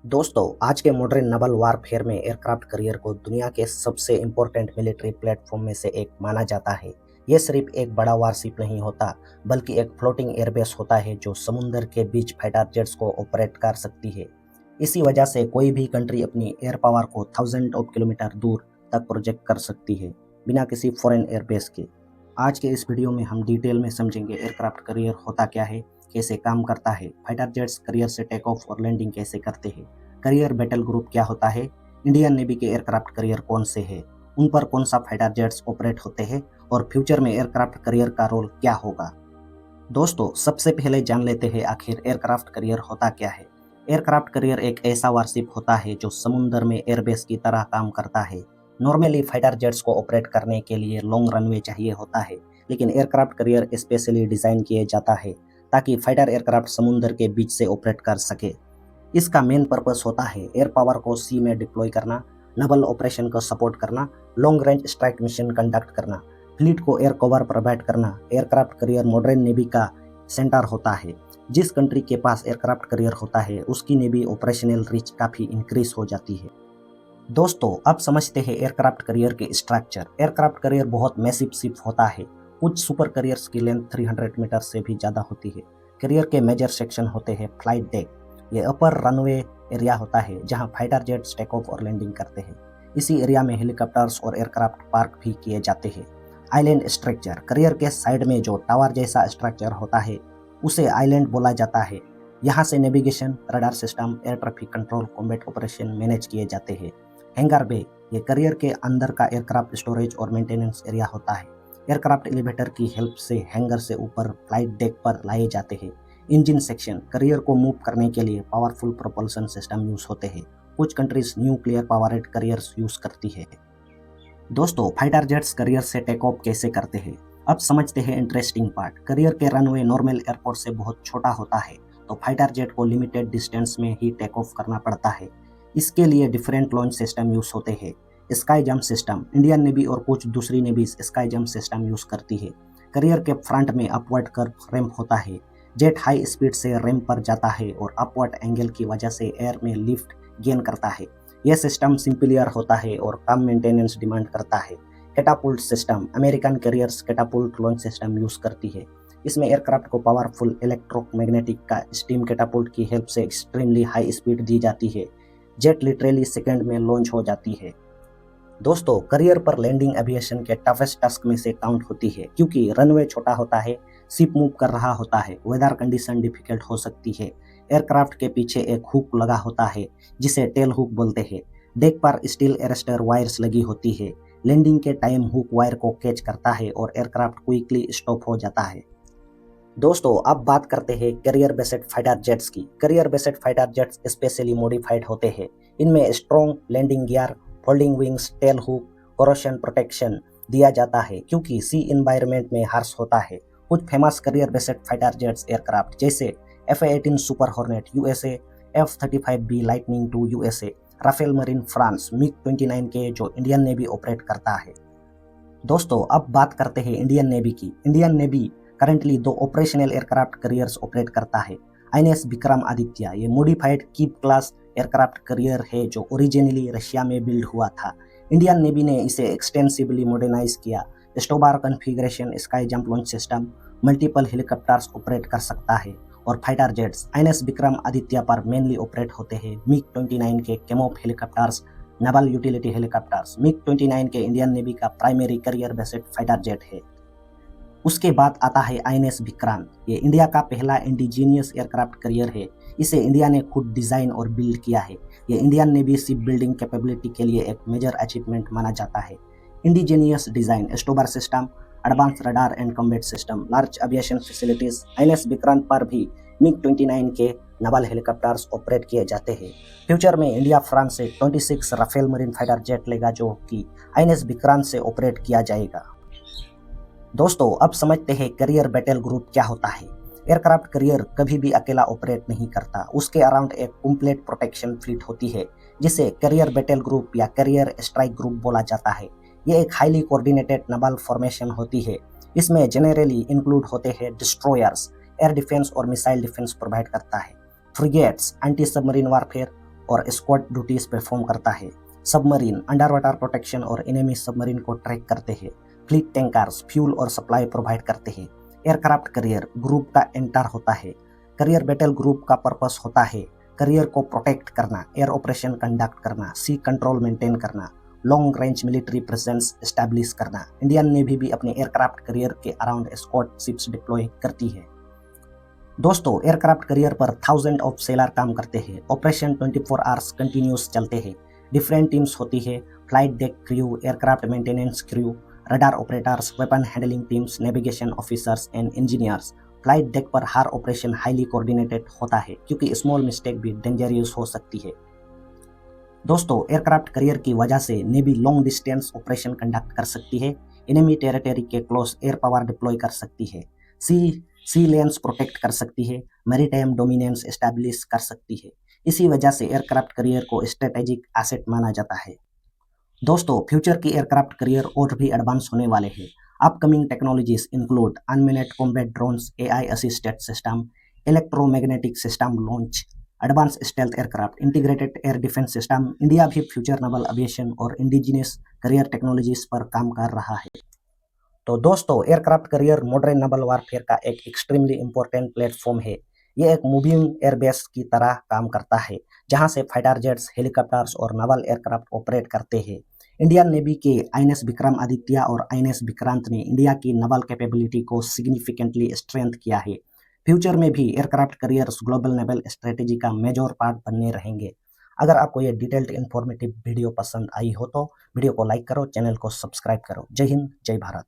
दोस्तों, आज के मॉडर्न नवल वारफेयर में एयरक्राफ्ट करियर को दुनिया के सबसे इम्पोर्टेंट मिलिट्री प्लेटफॉर्म में से एक माना जाता है। ये सिर्फ एक बड़ा वारशिप नहीं होता, बल्कि एक फ्लोटिंग एयरबेस होता है जो समुंदर के बीच फाइटर जेट्स को ऑपरेट कर सकती है। इसी वजह से कोई भी कंट्री अपनी एयर पावर को थाउजेंड ऑफ किलोमीटर दूर तक प्रोजेक्ट कर सकती है, बिना किसी फॉरेन एयरबेस के। आज के इस वीडियो में हम डिटेल में समझेंगे एयरक्राफ्ट करियर होता क्या है, कैसे काम करता है, फाइटर जेट्स करियर से टेक ऑफ और लैंडिंग कैसे करते हैं, करियर बैटल ग्रुप क्या होता है, इंडियन नेवी के एयरक्राफ्ट करियर कौन से हैं, उन पर कौन सा फाइटर जेट्स ऑपरेट होते हैं और फ्यूचर में एयरक्राफ्ट करियर का रोल क्या होगा। दोस्तों, सबसे पहले जान लेते हैं आखिर एयरक्राफ्ट करियर होता क्या है। एयरक्राफ्ट करियर एक ऐसा वारशिप होता है जो समुद्र में एयरबेस की तरह काम करता है। नॉर्मली फाइटर जेट्स को ऑपरेट करने के लिए लॉन्ग रनवे चाहिए होता है, लेकिन एयरक्राफ्ट करियर स्पेशली डिजाइन किए जाता है ताकि फाइटर एयरक्राफ्ट समुद्र के बीच से ऑपरेट कर सके। इसका मेन पर्पस होता है एयर पावर को सी में डिप्लॉय करना, नवल ऑपरेशन को सपोर्ट करना, long range strike mission conduct करना, फ्लीट को एयर कवर प्रोवाइड करना। एयरक्राफ्ट करियर मॉडर्न नेवी का सेंटर होता है। जिस कंट्री के पास एयरक्राफ्ट करियर होता है उसकी नेवी ऑपरेशनल रीच काफ़ी इंक्रीज हो जाती है। दोस्तों, अब समझते हैं एयरक्राफ्ट करियर के स्ट्रक्चर। एयरक्राफ्ट करियर बहुत मैसिव शिप होता है। कुछ सुपर करियर्स की लेंथ 300 मीटर से भी ज़्यादा होती है। करियर के मेजर सेक्शन होते हैं फ्लाइट डेक, ये अपर रनवे एरिया होता है जहां फाइटर जेट्स टेक ऑफ और लैंडिंग करते हैं। इसी एरिया में हेलीकॉप्टर्स और एयरक्राफ्ट पार्क भी किए जाते हैं। आइलैंड स्ट्रक्चर, करियर के साइड में जो टावर जैसा स्ट्रक्चर होता है उसे आइलैंड बोला जाता है। यहाँ से navigation, radar system, air traffic control, combat operation manage किए जाते हैं। हैंगर बे, ये करियर के अंदर का एयरक्राफ्ट स्टोरेज और मेंटेनेंस एरिया होता है। एयरक्राफ्ट एलिवेटर की हेल्प से हैंगर से ऊपर फ्लाइट डेक पर लाए जाते हैं। इंजन सेक्शन, करियर को मूव करने के लिए पावरफुल प्रोपल्सन सिस्टम यूज होते हैं। कुछ countries nuclear powered careers use करती है। दोस्तों, फाइटर जेट्स करियर से टेक ऑफ कैसे करते हैं, अब समझते हैं इंटरेस्टिंग पार्ट। करियर के रनवे नॉर्मल एयरपोर्ट से बहुत छोटा होता है, तो फाइटर जेट को लिमिटेड डिस्टेंस में ही टेक ऑफ करना पड़ता है। इसके लिए डिफरेंट लॉन्च सिस्टम यूज होते हैं। Ski jump system, Indian Navy और कुछ दूसरी navies ski jump system use करती है। करियर के फ्रंट में अपवर्ड कर्व रैंप होता है। जेट हाई स्पीड से रैंप पर जाता है और अपवर्ड एंगल की वजह से एयर में लिफ्ट गेन करता है। यह सिस्टम सिंपलियर होता है और कम मेंटेनेंस डिमांड करता है। Catapult system, American carriers catapult launch system use करती है। इसमें एयरक्राफ्ट को पावरफुल इलेक्ट्रोमैग्नेटिक का स्टीम कैटापुल्ट की हेल्प से एक्सट्रीमली हाई स्पीड दी जाती है। जेट लिटरली सेकंड में लॉन्च हो जाती है। दोस्तों, करियर पर लैंडिंग एविएशन के टफेस्ट टास्क में से काउंट होती है, क्योंकि रनवे छोटा होता है, शिप मूव कर रहा होता है, वेदर कंडीशन डिफिकल्ट हो सकती है। एयरक्राफ्ट के पीछे एक हुक लगा होता है जिसे टेल हुक बोलते हैं। डेक पर स्टील अरेस्टर वायर्स लगी होती है। लैंडिंग के टाइम हुक वायर को कैच करता है और एयरक्राफ्ट क्विकली स्टॉप हो जाता है। दोस्तों, अब बात करते हैं करियर बेस्ड फाइटर जेट्स की। Carrier based fighter jets specially modified होते हैं। इनमें strong landing gear, folding wings, tail hook, corrosion protection दिया जाता है क्योंकि सी एनवायरनमेंट में हार्श होता है। कुछ famous carrier based fighter jets aircraft जैसे F-18 Super Hornet USA, F-35B Lightning II USA, Rafale Marine France, MiG-29 के जो इंडियन नेवी ऑपरेट करता है। दोस्तों, अब बात करते हैं इंडियन नेवी की। Indian navy currently 2 operational aircraft careers operate करता है। INS विक्रम आदित्य, ये modified keep class aircraft carrier है जो ओरिजिनली रशिया में बिल्ड हुआ था। इंडियन नेवी ने इसे एक्सटेंसिवली मॉडर्नाइज किया। STOBAR configuration, ski jump launch system, multiple helicopters operate कर सकता है। और fighter jets INS Vikramaditya पर मेनली ऑपरेट होते हैं MiG-29 के Kamov helicopters, naval utility helicopters. MiG-29 के इंडियन नेवी का primary carrier based fighter jet है। उसके बाद आता है INS विक्रांत। ये इंडिया का पहला इंडिजीनियस एयरक्राफ्ट करियर है। इसे इंडिया ने खुद डिजाइन और बिल्ड किया है। ये Indian Navy ship building capability के लिए एक मेजर अचीवमेंट माना जाता है। Indigenous design, STOBAR system, advance radar and combat system, large aviation facilities. INS Vikrant पर भी MiG-29 के नवल हेलीकॉप्टर्स ऑपरेट किए जाते हैं। फ्यूचर में इंडिया फ्रांस से 26 राफेल मरीन फाइटर जेट लेगा जो कि INS विक्रांत से ऑपरेट किया जाएगा। दोस्तों, अब समझते हैं करियर बैटल ग्रुप क्या होता है। एयरक्राफ्ट करियर कभी भी अकेला ऑपरेट नहीं करता। उसके अराउंड एक कंप्लीट प्रोटेक्शन फ्लीट होती है जिसे करियर बैटल ग्रुप या करियर स्ट्राइक ग्रुप बोला जाता है। ये एक हाईली कोऑर्डिनेटेड नवल फॉर्मेशन होती है। इसमें जनरली इंक्लूड होते हैं डिस्ट्रॉयर्स, एयर डिफेंस और मिसाइल डिफेंस प्रोवाइड करता है, फ्रिगेट्स, एंटी सबमरीन वारफेयर, और स्क्वाड ड्यूटीज परफॉर्म करता है। सबमरीन अंडर वाटर प्रोटेक्शन और एनिमी सबमरीन को ट्रैक करते हैं। फ्लीट टैंकर्स फ्यूल और सप्लाई प्रोवाइड करते हैं। एयरक्राफ्ट करियर ग्रुप का एंटर होता है। करियर बैटल ग्रुप का पर्पस होता है करियर को प्रोटेक्ट करना, एयर ऑपरेशन कंडक्ट करना, सी कंट्रोल मेंटेन करना, long range military presence establish करना। इंडियन नेवी भी अपने एयरक्राफ्ट करियर के अराउंड स्क्वाड शिप्स डिप्लॉय करती है। दोस्तों, एयरक्राफ्ट करियर पर थाउजेंड ऑफ सेलर काम करते हैं। ऑपरेशन 24 आवर्स कंटिन्यूस चलते हैं। डिफरेंट टीम्स होती है, flight deck crew, aircraft maintenance crew, radar operators, weapon handling teams, navigation officers and engineers. Flight deck पर हर ऑपरेशन हाईली कोऑर्डिनेटेड होता है क्योंकि स्मॉल मिस्टेक भी डेंजरियस हो सकती है। दोस्तों, एयरक्राफ्ट करियर की वजह से navy long distance operation conduct कर सकती है, एनिमी टेरिटरी के क्लोज एयर पावर डिप्लॉय कर सकती है, सी लेन्स प्रोटेक्ट कर सकती है, मैरीटाइम डोमिनेंस एस्टैब्लिश कर सकती है। इसी वजह से एयरक्राफ्ट करियर को स्ट्रेटेजिक एसेट माना जाता है। दोस्तों, फ्यूचर की एयरक्राफ्ट करियर और भी एडवांस होने वाले हैं। Upcoming technologies include unmanned combat drones, AI assisted system, electromagnetic system launch, advance stealth aircraft, integrated air defence system. India भी फ्यूचर नेवल एविएशन और इंडिजिनियस करियर टेक्नोलॉजीज पर काम कर रहा है। तो दोस्तों, aircraft carrier modern naval warfare का एक एक्सट्रीमली इंपॉर्टेंट प्लेटफॉर्म है। ये एक मूविंग एयरबेस की तरह काम करता है, जहां से फाइटर जेट्स, हेलीकॉप्टर्स और नावल एयरक्राफ्ट ऑपरेट करते हैं। इंडियन नेवी के आईएनएस विक्रमादित्य और आईएनएस विक्रांत ने इंडिया की नावल कैपेबिलिटी को सिग्निफिकेंटली स्ट्रेंथ किया है। फ्यूचर में भी aircraft careers global naval strategy का मेजर पार्ट बनने रहेंगे। अगर आपको ये डिटेल्ड इंफॉर्मेटिव वीडियो पसंद आई हो तो वीडियो को लाइक करो, चैनल को सब्सक्राइब करो। जय हिंद, जय भारत।